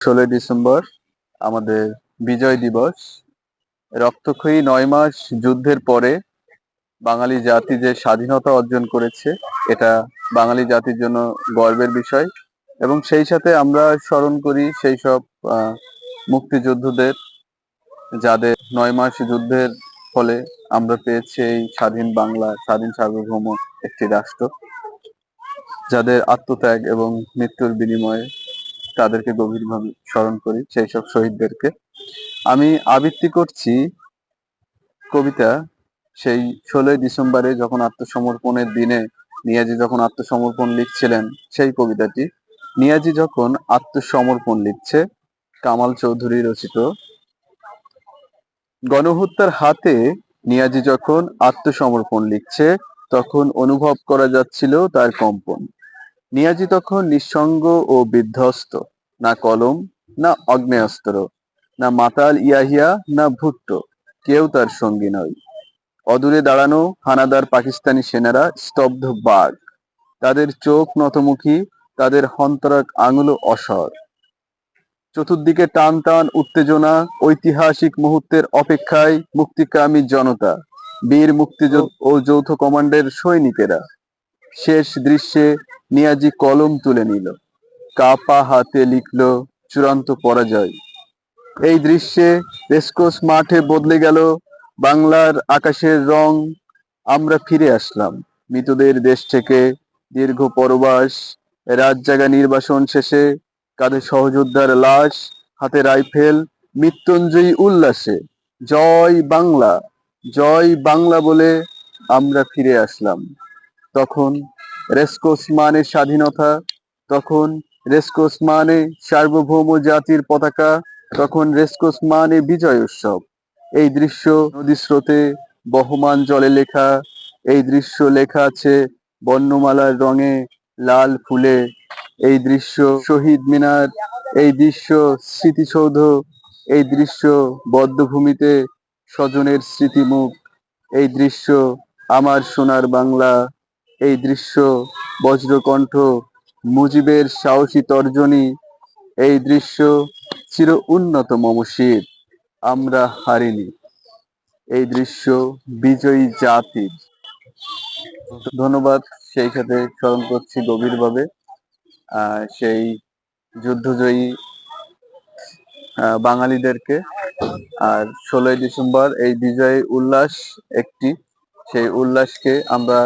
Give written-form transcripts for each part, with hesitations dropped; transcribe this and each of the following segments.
16 December আমাদের বিজয় দিবস। রক্তক্ষয়ী 9 মাস যুদ্ধের পরে বাঙালি জাতি যে স্বাধীনতা অর্জন করেছে, এটা বাঙালি জাতির জন্য গর্বের বিষয়। এবং সেই সাথে আমরা স্মরণ করি সেই সব মুক্তিযোদ্ধাদের, যাদের 9 মাস যুদ্ধের ফলে আমরা পেয়েছি এই স্বাধীন বাংলা, স্বাধীন সার্বভৌম একটি রাষ্ট্র। যাদের আত্মত্যাগ এবং মৃত্যুর বিনিময়ে তাদেরকে গভীরভাবে স্মরণ করি, সেই সব শহীদদেরকে। আমি আবৃত্তি করছি কবিতা সেই 16 ডিসেম্বরে, যখন আত্মসমর্পণের দিনে নিয়াজি যখন আত্মসমর্পণ লিখছিলেন, সেই কবিতাটি। নিয়াজি যখন আত্মসমর্পণ লিখছে, কামাল চৌধুরী রচিত। গণহত্যার হাতে নিয়াজি যখন আত্মসমর্পণ লিখছে, তখন অনুভব করা যাচ্ছিল তার কম্পন। নিয়াজি তখন নিঃসঙ্গ ও বিধ্বস্ত, না কলম, না আগ্নেয়াস্ত্র, না মাতাল ইয়াহিয়া, না ভুট্টো, কেউ তার সঙ্গী নয়। অদূরে দাঁড়ানো হানাদার পাকিস্তানি সেনারা স্তব্ধ বাঘ, তাদের চোখ নতমুখী, তাদের হন্তরাক আঙুল অসর। চতুর্দিকে টান টান উত্তেজনা, ঐতিহাসিক মুহূর্তের অপেক্ষায় মুক্তিকামী জনতা, বীর মুক্তিযোদ্ধা ও যৌথ কমান্ডের সৈনিকেরা। শেষ দৃশ্যে নিয়াজি কলম তুলে নিল, কাপা হাতে লিখল চূড়ান্ত পরাজয়। এই দৃশ্যে রেসকোর্স মাঠে বদলে গেল বাংলার আকাশের রং। আমরা ফিরে আসলাম মৃতদের দেশ থেকে, দীর্ঘ পরবাস, রাত জাগা নির্বাসন শেষে, কাঁধে সহযোদ্ধার লাশ, হাতে রাইফেল, মৃত্যুঞ্জয়ী উল্লাসে। জয় বাংলা, জয় বাংলা বলে আমরা ফিরে আসলাম। তখন রেসকোর্স মানে স্বাধীনতা, তখন রেসকোর্স মানে সার্বভৌম জাতির পতাকা, তখন রেসকোর্স মানে বিজয় উৎসব। এই দৃশ্য নদী স্রোতে বহমান জলে লেখা, এই দৃশ্য লেখা আছে বর্ণমালার রঙে, লাল ফুলে। এই দৃশ্য শহীদ মিনার, এই দৃশ্য স্মৃতিসৌধ, এই দৃশ্য বদ্ধভূমিতে স্বজনের স্মৃতিমুখ, এই দৃশ্য আমার সোনার বাংলা, এই দৃশ্য বজ্রকণ্ঠ মুজিবের সাহসী তর্জনী, এই দৃশ্য চির উন্নত মমশির, আমরা হারিনি, এই দৃশ্য বিজয়ী জাতির। ধন্যবাদ। সেই সাথে স্মরণ করছি গভীরভাবে সেই যুদ্ধজয়ী বাঙালিদেরকে। আর 16 ডিসেম্বর এই বিজয় উল্লাস একটি, সেই উল্লাসকে আমরা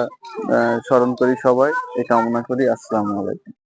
স্মরণ করি সবাই, এই কামনা করি। আসসালামু আলাইকুম।